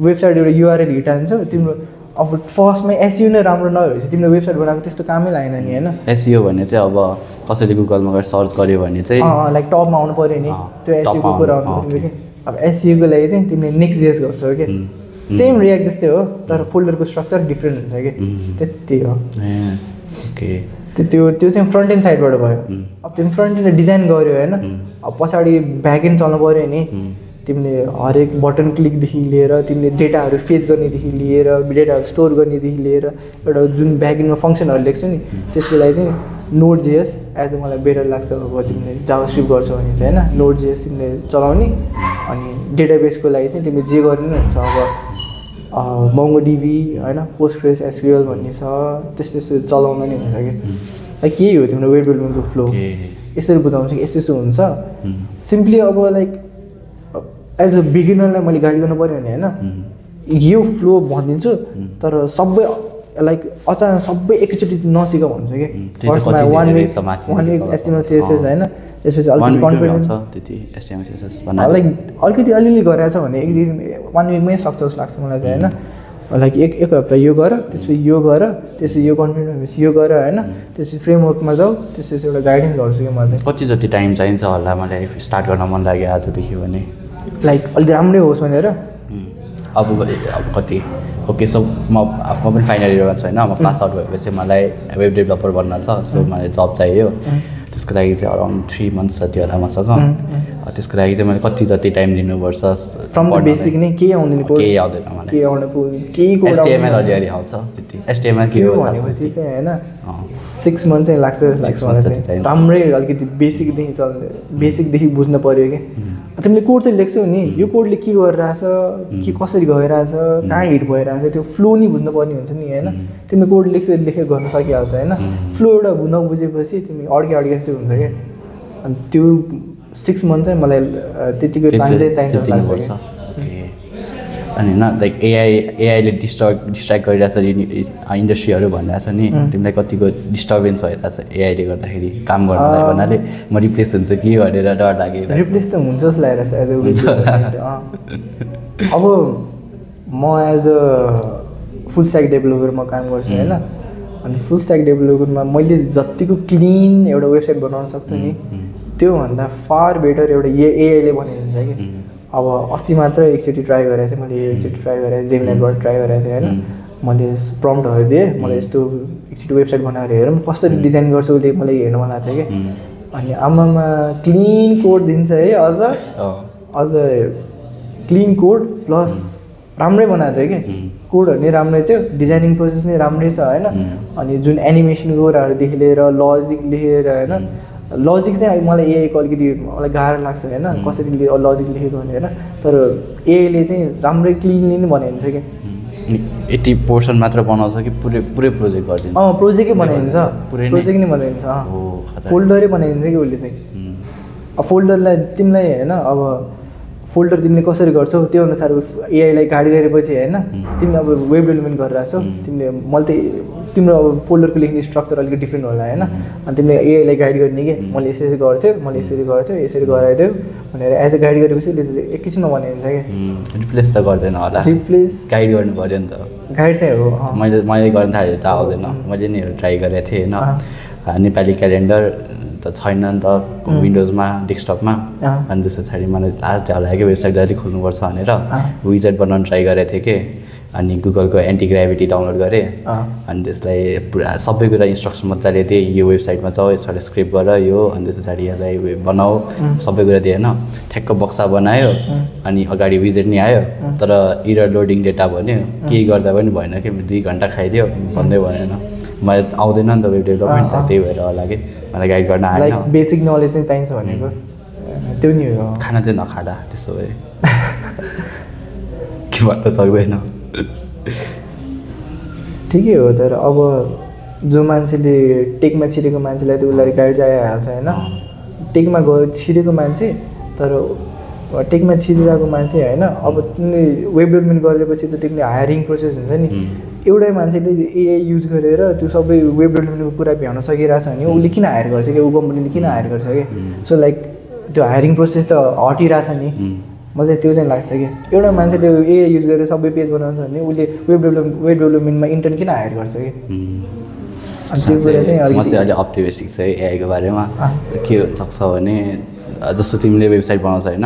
वेबसाइट एउटा युआरएल हिट हान्छौ तिम्रो अब फर्स्टमै एसइओ नै राम्रो नभएपछि तिम्रो वेबसाइट बनाएको त्यस्तो कामै लागेन नि होइन एसइओ भन्ने चाहिँ अब कसैले गुगलमा गएर सर्च गर्यो भने चाहिँ लाइक टपमा आउनु पऱ्यो नि त्यो एसइओको कुरा आउनु पऱ्यो कि अब एसइओको लागि चाहिँ तिमीले नेक्स्ट जेस गर्छौ कि सेम रियाक्ट जस्तै हो तर फोल्डरको स्ट्रक्चर डिफ्रेन्ट हुन्छ कि त्यति हो त्यो चाहिँ फ्रन्ट एन्ड साइडबाट भयो अब तिमी फ्रन्ट एन्ड डिजाइन गऱ्यो होइन अब पछाडि ब्याक एन्ड चल्नु पऱ्यो नि तिमीले हरेक बटन क्लिकदेखि लिएर तिमीले डेटाहरू फेच गर्नेदेखि लिएर डेटाहरू स्टोर गर्नेदेखि लिएर एउटा जुन ब्याक एन्डमा फङ्सनहरू लेख्छौ नि त्यसको लागि चाहिँ नोड जेएस एज मलाई बेटर लाग्छ अब तिमीले जावास्क्रिप्ट गर्छौ भने चाहिँ होइन नोड जेएस तिमीले चलाउने अनि डेटाबेसको लागि चाहिँ तिमीले जे गर्ने हुन्छ अब मोङ्गोडिबी होइन पोस्टग्रेस एसक्युएल भन्ने छ त्यस्तो यस्तो चलाउन नि हुन्छ कि लाइक यही हो तिम्रो वेब डेभलपमेन्टको फ्लो यसरी बुझाउँछ कि यस्तो यस्तो हुन्छ सिम्पली अब लाइक एज अ बिगिनरलाई मैले गाइड गर्नु पऱ्यो भने होइन यो फ्लो भनिदिन्छु तर सबै लाइक अचानक सबै एकैचोटि नसिक भन्छु कि फर्स्टमा वान विक एचटिएमएल सिएसएस होइन त्यसपछि अलिकति कन्फिडेन्स लाइक अलिकति अलिअलि गरेको छ भने एक दिन 1 विकमै सक्छ जस्तो लाग्छ मलाई चाहिँ होइन लाइक एक हप्ता यो गर त्यसपछि यो गर त्यसपछि यो कन्फिडेन्स भएपछि यो गर होइन त्यसपछि फ्रेमवर्कमा जाऊ त्यसपछि एउटा गाइडेन्स गर्छु कि म चाहिँ कति जति टाइम चाहिन्छ होला मलाई स्टार्ट गर्न मन लाग्यो आजदेखि भने लाइक अलिक राम्रै होस् भनेर अब कति ओके सो म पनि फाइनल इयरमा छु होइन म पास आउट भएपछि मलाई वेब डेभलपर बन्न छ सो मलाई जब चाहियो त्यसको लागि चाहिँ अराउन्ड 3 मन्थ्स जति होला मसँग त्यसको लागि चाहिँ मैले कति जति टाइम दिनुपर्छ फ्रम द बेसिक नै केही आउँदैन केही आउँदैन मलाई केही कोड एचटीएमएल अलिअलि आउँछ त्यति एचटीएमएल के हो भनेपछि चाहिँ होइन 6 मन्थ चाहिँ लाग्छ राम्रै अलिकति बेसिकदेखि बुझ्नु पऱ्यो कि तिमीले कोड त लेख्छौ नि यो कोडले के गरिरहेछ के कसरी गइरहेछ कहाँ हिट भइरहेछ त्यो फ्लो नि बुझ्नुपर्ने हुन्छ नि होइन तिमीले कोड लेखेर गर्न सकिहाल्छ होइन फ्लो एउटा नबुझेपछि तिमी अड्के जस्तो हुन्छ क्या अनि त्यो 6 मन्थ चाहिँ मलाई त्यतिको टाइम चाहिँ चाहिन्छ लाग्छ अनि होइन लाइक एआईले डिस्ट्र्याक्ट गरिरहेछ इन्डस्ट्रीहरू भनिरहेछ नि तिमीलाई कतिको डिस्टर्बेन्स भइरहेछ एआईले गर्दाखेरि काम गर्नलाई भन्नाले म रिप्लेस हुन्छ कि भनेर डर लाग्यो रिप्लेस त हुन्छ जस्तो लागिरहेछ एज अ अब म एज अ फुल स्ट्याक डेभलपरमा काम गर्छु होइन अनि फुल स्ट्याक डेभलपरमा मैले जतिको क्लिन एउटा वेबसाइट बनाउन सक्छु नि त्योभन्दा फार बेटर एउटा एआईले बनाइदिन्छ कि अब अस्ति मात्र एकचोटि ट्राई गरेको थिएँ मैले जेमिनाईबाट ट्राई गरेको थिएँ होइन मैले प्रम्प्टहरू दिएँ मलाई यस्तो एकचोटि वेबसाइट बनाएर हेरौँ कसरी डिजाइन गर्छ उसले मलाई हेर्नु मन लाग्छ कि अनि आमामा क्लिन कोड दिन्छ है अझ क्लिन कोड प्लस राम्रै बनाएको थियो कि कोडहरू नै राम्रै थियो डिजाइनिङ प्रोसेस नै राम्रै छ होइन अनि जुन एनिमेसनको कुराहरूदेखि लिएर लजिक लेखेर होइन लजिक चाहिँ मलाई एआईको अलिकति मलाई गाह्रो लाग्छ होइन कसरी लजिक लेखेको भनेर तर एआईले चाहिँ राम्रै क्लिनली नै बनाइदिन्छ कि 80% मात्र बनाउँछ कि पुरै प्रोजेक्ट गरिदिन्छ प्रोजेक्टै बनाइदिन्छ प्रोजेक्ट नै बनाइदिन्छ फोल्डरै बनाइदिन्छ कि उसले चाहिँ अब फोल्डरलाई तिमीलाई होइन अब फोल्डर तिमीले कसरी गर्छौ त्यो अनुसार एआईलाई गाइड गरेपछि होइन तिमीले अब वेब डेभलपमेन्ट गरिरहेछौ तिमीले मैले तिम्रो अब फोल्डरको लेख्ने स्ट्रक्चर अलिकति डिफ्रेन्ट होला होइन अनि तिमीले एआईलाई गाइड गर्ने कि मैले यसरी गर्थेँ मैले यसरी गराइदियो भनेर एज अ गाइड गरेपछि उसले एकैछिनमा बनाइदिन्छ कि रिप्लेस त गर्दैन होला रिप्लेस गाइड गर्नु पऱ्यो नि त गाइड चाहिँ हो मैले गर्न थालेँ त आउँदैन मैले नि ट्राई गरेको थिएँ होइन नेपाली क्यालेन्डर त छैन नि त विन्डोजमा डेस्कटपमा अनि त्यस पछाडि मलाई लास्ट ढाल लाग्यो वेबसाइट अलिक खोल्नुपर्छ भनेर विजेट बनाउनु ट्राई गरेको थिएँ कि अनि गुगलको एन्टी ग्राभिटी डाउनलोड गरेँ अनि त्यसलाई पुरा सबै कुरा इन्स्ट्रक्सन मजाले दिएँ यो वेबसाइटमा जाऊ यसबाट स्क्रिप्ट गर यो अनि त्यस पछाडि यसलाई बनाऊ सबै कुरा दिएँ होइन ठ्याक्क बक्सा बनायो अनि अगाडि विजेट नि आयो तर इरर लोडिङ डेटा भन्यो केही गर्दा पनि भएन कि 2 घन्टा खाइदियो भन्दै भनेन मलाई आउँदैन नि त वेब डेभलपमेन्ट त्यही भएर होला कि मलाई गाइड गर्न आएन बेसिक नलेज चाहिँ चाहिन्छ भनेको त्यो नि हो खाना चाहिँ नखाँदा त्यसो भए के भन्न सक्दैन ठिकै हो तर अब जो मान्छेले टेकमा छिरेको मान्छेलाई त उसलाई गाइड चाहिहाल्छ होइन टेकमा गएर छिरेको मान्छे तर टेकमा छिरिरहेको मान्छे होइन अब तिमीले वेब डेभलपमेन्ट गरेपछि त तिमीले हायरिङ प्रोसेस हुन्छ नि एउटै मान्छेले एआई युज गरेर त्यो सबै वेब डेभलपमेन्टको कुरा भ्याउन सकिरहेछ भने उसले किन हायर गर्छ कि ऊ कम्पनीले किन हायर गर्छ कि सो लाइक त्यो हायरिङ प्रोसेस त हटिरहेछ नि मलाई त्यो चाहिँ लाग्छ कि एउटा मान्छेले एआई युज गरेर सबै पेज बनाउँछ भने उसले वेब डेभलपमेन्टमा इन्टर्न किन हायर गर्छ कि अनि त्यो कुरा चाहिँ अलिक अप्टिमिस्टिक छ एआईको बारेमा के हुनसक्छ भने जस्तो तिमीले वेबसाइट बनाउँछ होइन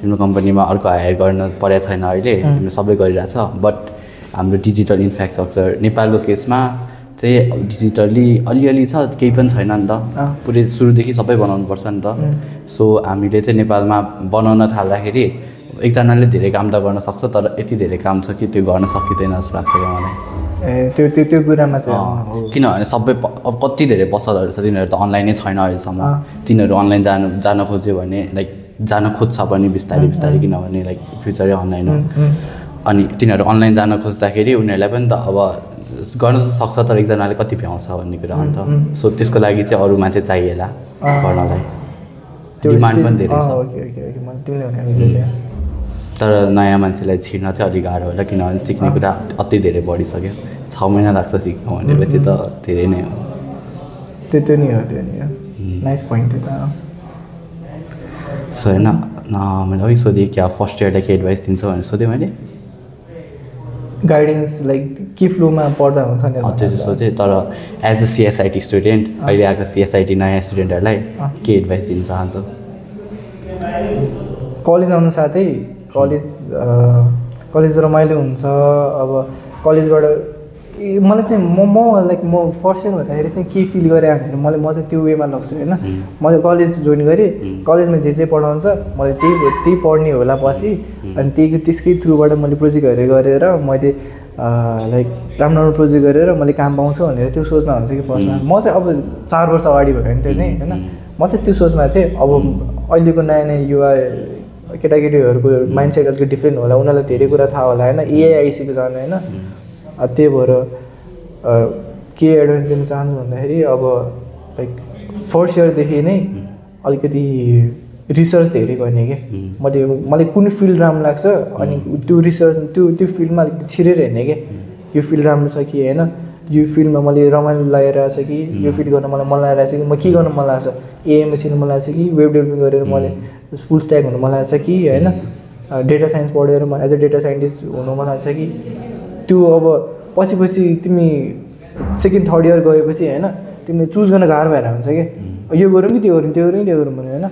तिम्रो कम्पनीमा अर्को हायर गर्न परेको छैन अहिले तिमीले सबै गरिरहेछ बट हाम्रो डिजिटल इन्फ्रास्ट्रक्चर नेपालको केसमा चाहिँ डिजिटल्ली अलिअलि छ केही पनि छैन नि त पुरै सुरुदेखि सबै बनाउनुपर्छ नि त सो हामीले चाहिँ नेपालमा बनाउन थाल्दाखेरि एकजनाले धेरै काम त गर्न सक्छ तर यति धेरै काम छ कि त्यो गर्न सकिँदैन जस्तो लाग्छ क्या मलाई त्यो कुरामा चाहिँ किनभने सबै अब कति धेरै पसलहरू छ तिनीहरू त अनलाइनै छैन अहिलेसम्म तिनीहरू अनलाइन जान खोज्यो भने लाइक जान खोज्छ पनि बिस्तारै किनभने लाइक फ्युचरै अनलाइन हो अनि तिनीहरू अनलाइन जान खोज्दाखेरि उनीहरूलाई पनि त अब गर्न त सक्छ तर एकजनाले कति भ्याउँछ भन्ने कुरा हो नि त सो त्यसको लागि चाहिँ अरू मान्छे चाहिएला गर्नलाई डिमान्ड पनि धेरै छ तर नयाँ मान्छेलाई छिर्न चाहिँ अलिक गाह्रो होला किनभने सिक्ने कुरा अति धेरै बढिसक्यो 6 महिना लाग्छ सिक्नु भनेपछि त धेरै नै हो त्यो नि हो नाइस पोइन्ट त्यो त सो होइन मैले अघि सोधेँ क्या फर्स्ट इयरलाई के एडभाइस दिन्छ भनेर सोधेँ मैले गाइडेन्स लाइक के फ्लोमा पढ्दा हुन्छ नि त्यो चाहिँ सोधेँ तर एज अ सिएसआइटी स्टुडेन्ट अहिले आएको सिएसआइटी नयाँ स्टुडेन्टहरूलाई के एडभाइस दिन चाहन्छौ कलेज आउनु साथै कलेज रमाइलो हुन्छ अब कलेजबाट मलाई चाहिँ म फर्स्ट इयर हुँदाखेरि चाहिँ के फिल गरेँ भनेर म चाहिँ त्यो वेमा लाग्छु होइन मैले कलेज जोइन गरेँ कलेजमा जे पढाउँछ मैले त्यही पढ्ने होला पछि अनि त्यसकै थ्रुबाट मैले प्रोजेक्टहरू गरेर मैले लाइक राम्रो प्रोजेक्ट गरेर मैले काम पाउँछु भनेर त्यो सोचमा हुन्छ कि फर्स्टमा म चाहिँ अब 4 वर्ष अगाडि भयो भने त्यो चाहिँ होइन म चाहिँ त्यो सोचमा थिएँ अब अहिलेको नयाँ युवा केटाकेटीहरूको माइन्डसेट अलिक डिफ्रेन्ट होला उनीहरूलाई धेरै कुरा थाहा होला होइन एआई आइसकेको छ होइन त्यही भएर के एडभाइस दिन चाहन्छु भन्दाखेरि अब लाइक फर्स्ट इयरदेखि नै अलिकति रिसर्च धेरै गर्ने कि मलाई कुन फिल्ड राम्रो लाग्छ अनि त्यो रिसर्च त्यो फिल्डमा अलिकति छिरेर हेर्ने कि यो फिल्ड राम्रो छ कि होइन यो फिल्डमा मैले रमाइलो लागिरहेको छ कि यो फिल्ड गर्न मलाई मन लागिरहेको छ कि म के गर्न मन लाग्छ एआईमा छिर्नु मन लाग्छ कि वेब डेभलपमेन्ट गरेर मैले फुल स्ट्याक हुनु मन लाग्छ कि होइन डेटा साइन्स पढेर म एज अ डेटा साइन्टिस्ट हुनु मन लाग्छ कि त्यो अब पछि तिमी सेकेन्ड थर्ड इयर गएपछि होइन तिमीले चुज गर्न गाह्रो भएर हुन्छ कि यो गरौँ कि त्यो गरौँ भने होइन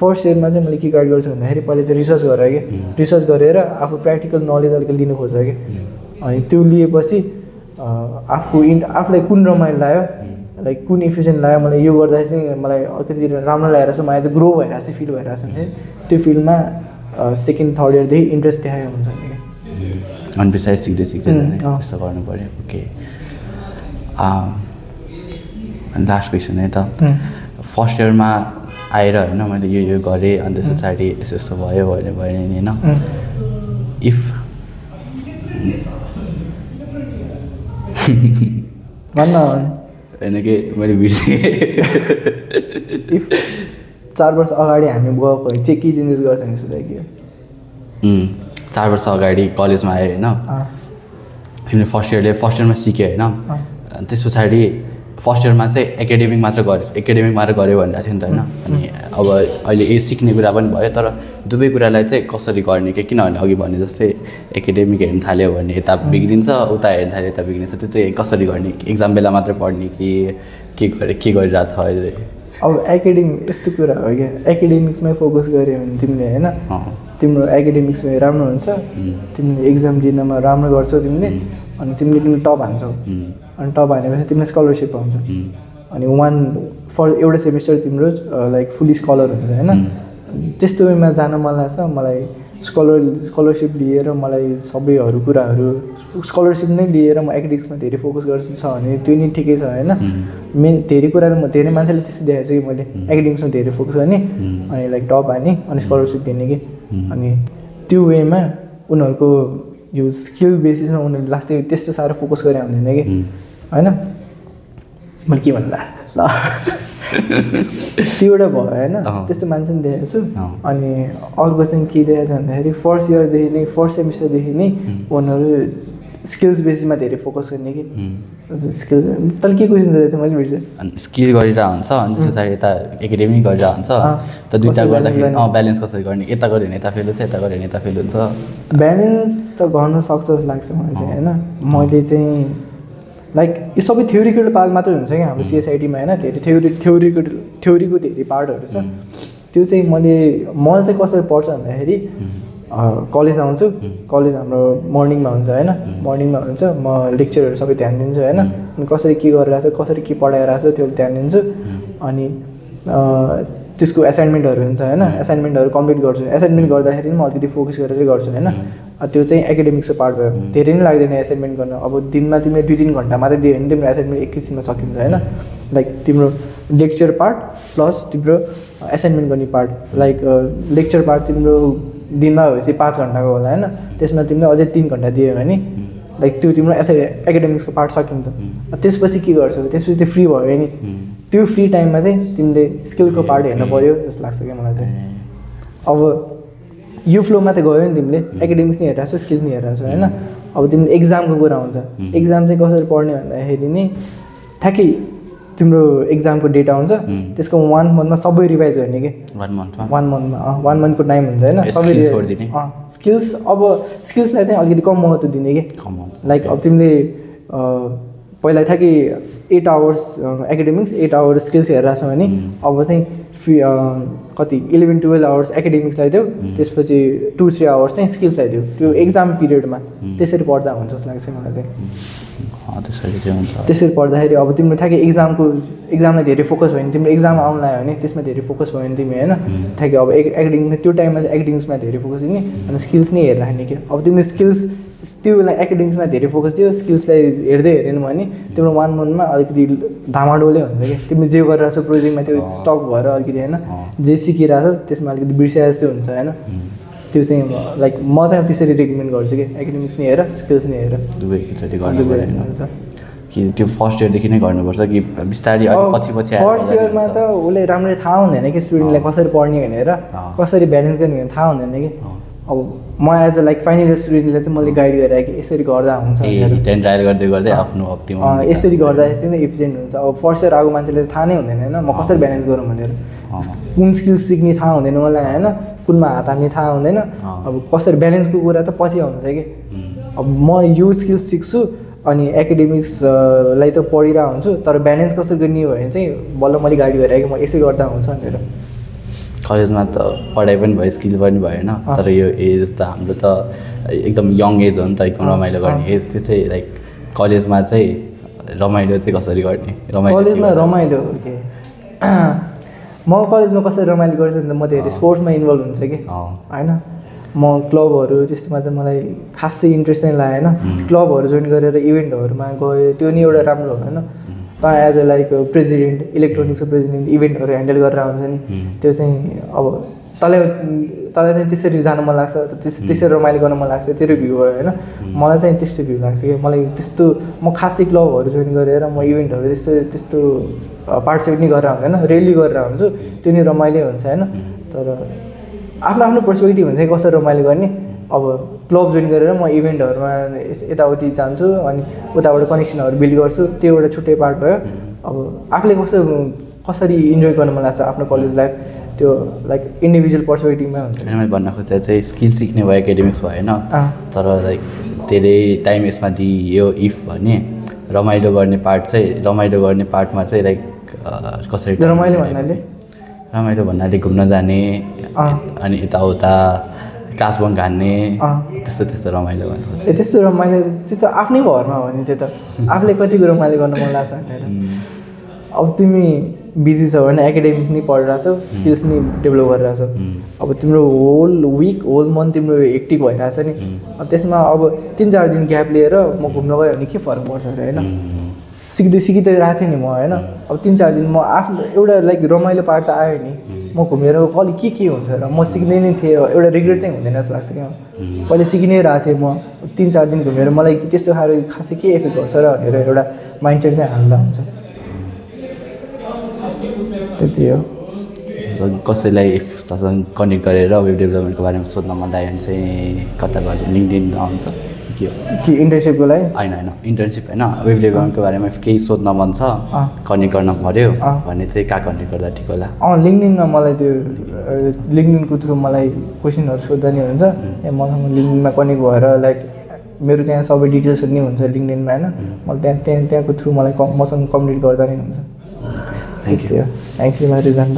फर्स्ट इयरमा चाहिँ मैले के गाइड गर्छु भन्दाखेरि पहिला चाहिँ रिसर्च गरेँ कि रिसर्च गरेर आफू प्र्याक्टिकल नलेज अलिकति लिनु खोज्छ कि अनि त्यो लिएपछि आफूलाई कुन रमाइलो लाग्यो लाइक कुन इफिसियन्ट लाग्यो मलाई यो गर्दा चाहिँ मलाई अलिकति राम्रो लागेर चाहिँ म एज अ ग्रो भइरहेको छ फिल भइरहेको छ भने त्यो फिल्डमा सेकेन्ड थर्ड इयरदेखि इन्ट्रेस्ट देखाएको हुन्छ नि अनि पछाडि सिक्दै त्यस्तो गर्नु पऱ्यो ओके अनि लास्ट क्वेसन है त फर्स्ट इयरमा आएर होइन मैले यो गरेँ अनि त्यस पछाडि यस्तो भयो भने भयो नि होइन इफ होइन कि मैले बिर्सेँ इफ 4 वर्ष अगाडि हामी गएको चाहिँ के चेन्जेस गर्छ जस्तो लाग्यो 4 वर्ष अगाडि कलेजमा आयो होइन तिमीले फर्स्ट इयरमा सिक्यो होइन त्यस पछाडि फर्स्ट इयरमा चाहिँ एकाडेमिक मात्र गऱ्यो भनिरहेको थियो नि त होइन अनि अब अहिले यो सिक्ने कुरा पनि भयो तर दुवै कुरालाई चाहिँ कसरी गर्ने कि किनभने अघि भने जस्तै एकाडेमिक हेर्नु थाल्यो भने यता बिग्रिन्छ उता हेर्नु थाल्यो यता बिग्रिन्छ त्यो चाहिँ कसरी गर्ने एक्जाम बेला मात्र पढ्ने कि के गरिरहेको छ अहिले अब एकाडेमिक यस्तो कुरा हो क्या एकाडेमिक्समै फोकस गऱ्यो भने तिमीले होइन तिम्रो एकाडेमिक्समा राम्रो हुन्छ तिमीले एक्जाम दिनमा राम्रो गर्छौ तिमीले अनि तिमीले टप हान्छौ अनि टप हानेपछि तिमीले स्कलरसिप पाउँछ अनि एउटा सेमिस्टर तिम्रो लाइक फुल्ली स्कलर हुन्छ होइन त्यस्तो वेमा जान मन लाग्छ मलाई स्कलरसिप लिएर मलाई सबैहरू कुराहरू स्कलरसिप नै लिएर म एकाडेमिक्समा धेरै फोकस गर्छु छ भने त्यो नि ठिकै छ होइन मेन धेरै कुराहरू धेरै मान्छेले त्यस्तो देखाएको छु कि मैले एकाडेमिक्समा धेरै फोकस गर्ने अनि लाइक टप हाने अनि स्कलरसिप दिने कि अनि त्यो वेमा उनीहरूको यो स्किल बेसिसमा उनीहरूले लास्टै त्यस्तो साह्रो फोकस गरे हुँदैन कि होइन मैले के भन्दा ल त्यो एउटा भयो होइन त्यस्तो मान्छे नि देखेको छु अनि अर्को चाहिँ के देखेको छ भन्दाखेरि फर्स्ट इयरदेखि नै फर्स्ट सेमिस्टरदेखि नै उनीहरू स्किल्स बेसिसमा धेरै फोकस गर्ने कि स्किल्स तैँले के क्वेसन दिएको थियो मैले बिर्सेँ अनि स्किल गरिरहेको हुन्छ अनि त्यस पछाडि यता एकाडेमिक गरिरहेको हुन्छ त दुइटा गर्दाखेरि ब्यालेन्स कसरी गर्ने यता गऱ्यो भने यता फेल हुन्छ यता गऱ्यो भने यता फेल हुन्छ ब्यालेन्स त गर्न सक्छ जस्तो लाग्छ मलाई चाहिँ होइन मैले चाहिँ लाइक यो सबै थ्योरिकल पार्ट मात्रै हुन्छ क्या हाम्रो सिएसआइटीमा होइन धेरै थ्योरीको धेरै पार्टहरू छ त्यो चाहिँ मलाई चाहिँ कसरी पर्छ भन्दाखेरि कलेज आउँछु कलेज हाम्रो मर्निङमा हुन्छ होइन मर्निङमा हुन्छ म लेक्चरहरू सबै ध्यान दिन्छु होइन अनि कसरी के गरिरहेको छ कसरी के पढाइरहेको छ त्यो ध्यान दिन्छु अनि त्यसको एसाइनमेन्टहरू हुन्छ होइन एसाइनमेन्टहरू कम्प्लिट गर्छु एसाइनमेन्ट गर्दाखेरि पनि म अलिकति फोकस गरेर गर्छु होइन त्यो चाहिँ एकाडेमिक्सको पार्ट भयो धेरै नै लाग्दैन एसाइनमेन्ट गर्न अब दिनमा तिमीले 2-3 घन्टा मात्रै दियो भने तिम्रो एसाइनमेन्ट एकैछिनमा सकिन्छ होइन लाइक तिम्रो लेक्चर पार्ट प्लस तिम्रो एसाइनमेन्ट गर्ने पार्ट लाइक लेक्चर पार्ट तिम्रो दिनमा भएपछि 5 घन्टाको होला होइन त्यसमा तिमीले अझै 3 घन्टा दियो भने लाइक त्यो तिम्रो एकाडेमिक्सको पार्ट सकिन्छ त्यसपछि के गर्छौ त्यसपछि त्यो फ्री भयो नि त्यो फ्री टाइममा चाहिँ तिमीले स्किलको पार्ट हेर्नु पऱ्यो जस्तो लाग्छ क्या मलाई चाहिँ अब यो फ्लोमा त गयो नि तिमीले एकाडेमिक्स नि हेरिरहेको छौ स्किल्स नि हेरिरहेको छौ होइन अब तिमीले एक्जामको कुरा आउँछ एक्जाम चाहिँ कसरी पढ्ने भन्दाखेरि नि ठ्याक्कै तिम्रो एक्जामको डेट आउँछ त्यसको 1 मन्थमा सबै रिभाइज गर्ने कि 1 मन्थमा 1 मन्थको टाइम हुन्छ होइन सबै स्किल्स अब स्किल्सलाई चाहिँ अलिकति कम महत्त्व दिने कि लाइक अब तिमीले पहिला थियो कि 8 आवर्स एकाडेमिक्स 8 आवर्स स्किल्स हेरिरहेको छौ भने अब चाहिँ कति 11-12 आवर्स एकाडेमिक्सलाई दियो त्यसपछि 2-3 आवर्स चाहिँ स्किल्सलाई दियो त्यो एक्जाम पिरियडमा त्यसरी पढ्दा हुन्छ जस्तो लाग्छ मलाई चाहिँ त्यसरी पढ्दाखेरि अब तिम्रो ठ्याक्कै एक्जामलाई धेरै फोकस भयो भने तिम्रो एक्जाम आउनु लाग्यो भने त्यसमा धेरै फोकस भयो भने तिमी होइन ठ्याक्कै अब एकाडेमिक्समा त्यो टाइममा चाहिँ एकाडेमिक्समा धेरै फोकस दिने अनि स्किल्स नै हेरिराख्ने कि अब तिमीले स्किल्स त्यो बेला एकाडेमिक्समा धेरै फोकस दियो स्किल्सलाई हेरेन भने तिम्रो 1 मन्थमा अलिकति धामाडोले हुन्छ कि तिमीले जे गरिरहेको छौ प्रोजेक्टमा त्यो स्टक भएर अलिकति होइन जे सिकिरहेको छौ त्यसमा अलिकति बिर्सिया जस्तो हुन्छ होइन त्यो चाहिँ लाइक म चाहिँ त्यसरी रिकमेन्ड गर्छु कि एकाडेमिक्स नि हेर स्किल्स नि हेर दुवै एकचोटि गर्नुपर्छ कि त्यो फर्स्ट इयरदेखि नै गर्नुपर्छ कि बिस्तारै पछि फर्स्ट इयरमा त उसले राम्ररी थाहा हुँदैन कि स्टुडेन्टलाई कसरी पढ्ने भनेर कसरी ब्यालेन्स गर्ने भनेर थाहा हुँदैन कि अब म as a like final year स्टुडेन्टलाई चाहिँ मैले गाइड गरेँ कि यसरी गर्दा हुन्छ ट्रायल गर्दै आफ्नो यसरी गर्दाखेरि चाहिँ एफिसियन्ट हुन्छ अब फर्स्ट इयर आएको मान्छेले थाहा नै हुँदैन होइन म कसरी ब्यालेन्स गरौँ भनेर कुन स्किल्स सिक्ने थाहा हुँदैन मलाई होइन कुनमा हात हाल्ने थाहा हुँदैन अब कसरी ब्यालेन्सको कुरा त पछि आउँछ कि अब म यो स्किल्स सिक्छु अनि एकाडेमिक्सलाई त पढिरहेको हुन्छु तर ब्यालेन्स कसरी गर्ने भयो भने चाहिँ बल्ल मैले गाइड गरेँ कि म यसरी गर्दा हुन्छ भनेर कलेजमा त पढाइ पनि भयो स्किल पनि भयो होइन तर यो एज त हाम्रो त एकदम यङ एज हो नि त एकदम रमाइलो गर्ने एज त्यो चाहिँ लाइक कलेजमा चाहिँ रमाइलो चाहिँ कसरी गर्ने कलेजमा रमाइलो के म कलेजमा कसरी रमाइलो गर्छु भने त म धेरै स्पोर्ट्समा इन्भल्भ हुन्छ कि होइन म क्लबहरू त्यस्तोमा चाहिँ मलाई खासै इन्ट्रेस्ट नै लाग्यो होइन क्लबहरू जोइन गरेर इभेन्टहरूमा गयो त्यो नि एउटा राम्रो हो होइन त एज अ लाइक प्रेसिडेन्ट इलेक्ट्रोनिक्सको प्रेसिडेन्ट इभेन्टहरू ह्यान्डल गरेर हुन्छ नि त्यो चाहिँ अब तँलाई चाहिँ त्यसरी जानु मन लाग्छ त्यसरी रमाइलो गर्न मन लाग्छ तेरो भ्यू भयो होइन मलाई चाहिँ त्यस्तो भ्यू लाग्छ कि मलाई त्यस्तो म खासै क्लबहरू जोइन गरेर म इभेन्टहरू त्यस्तो पार्टिसिपेट नै गरेर हुँदैन रेली गरेर हुन्छु त्यो नि रमाइलो हुन्छ होइन तर आफ्नो पर्सपेक्टिभ हुन्छ कसरी रमाइलो गर्ने अब क्लब जोइन गरेर म इभेन्टहरूमा यताउति जान्छु अनि उताबाट कनेक्सनहरू बिल्ड गर्छु त्यो एउटा छुट्टै पार्ट भयो अब आफूले कसरी इन्जोय गर्न मन लाग्छ आफ्नो कलेज लाइफ त्यो लाइक इन्डिभिजुअल पर्सपेक्टिभमा हुन्छ मैले भन्न खोजेँ चाहिँ स्किल सिक्ने भयो एकाडेमिक्स भएन तर लाइक धेरै टाइम यसमा दियो इफ भने रमाइलो गर्ने पार्टमा चाहिँ लाइक कसरी रमाइलो भन्नाले घुम्न जाने अनि यताउता क्लास बङ्क हान्ने त्यस्तो रमाइलो गर्नु त्यस्तो रमाइलो त्यो त आफ्नै भरमा हो नि त्यो त आफूले कतिको रमाइलो गर्न मन लाग्छ भनेर अब तिमी बिजी छ भने एकाडेमिक्स नि पढिरहेको छौ स्किल्स नि डेभलप गरिरहेको छौ अब तिम्रो होल मन्थ तिम्रो हेक्टिक भइरहेछ नि अब त्यसमा अब 3-4 दिन ग्याप लिएर म घुम्न गयो भने के फरक पर्छ अरे होइन सिक्दै रहेको थिएँ नि म होइन अब 3-4 दिन म आफ्नो एउटा लाइक रमाइलो पार्ट त आयो नि म घुमेर अलि के हुन्छ र म सिक्दै नै थिएँ एउटा रिग्रेट चाहिँ हुँदैन जस्तो लाग्छ क्या पहिले सिकि नै रहेको थिएँ म 3-4 दिन घुमेर मलाई त्यस्तो खासै के इफेक्ट गर्छ र भनेर एउटा माइन्डसेट चाहिँ हाल्दा हुन्छ त्यति हो कसैलाई इफ तसँग कनेक्ट गरेर वेब डेभलपमेन्टको बारेमा सोध्न मन लाग्यो भने चाहिँ कता गर्दै लिङ्कडिन आउँछ के हो कि इन्टर्नसिपको लागि होइन इन्टर्नसिप होइन वेब डेभलपमेन्टको बारेमा केही सोध्न मन छ कनेक्ट गर्न पऱ्यो भने चाहिँ कहाँ कनेक्ट गर्दा ठिक होला लिङ्कडिनमा मलाई त्यो लिङ्कडिनको थ्रु मलाई क्वेसनहरू सोध्दा नि हुन्छ मसँग लिङ्कडिनमा कनेक्ट भएर लाइक मेरो त्यहाँ सबै डिटेल्सहरू नि हुन्छ लिङ्कडिनमा होइन मलाई त्यहाँको थ्रु मलाई मसँग कम्युनिकेट गर्दा नि हुन्छ thank you thank you reason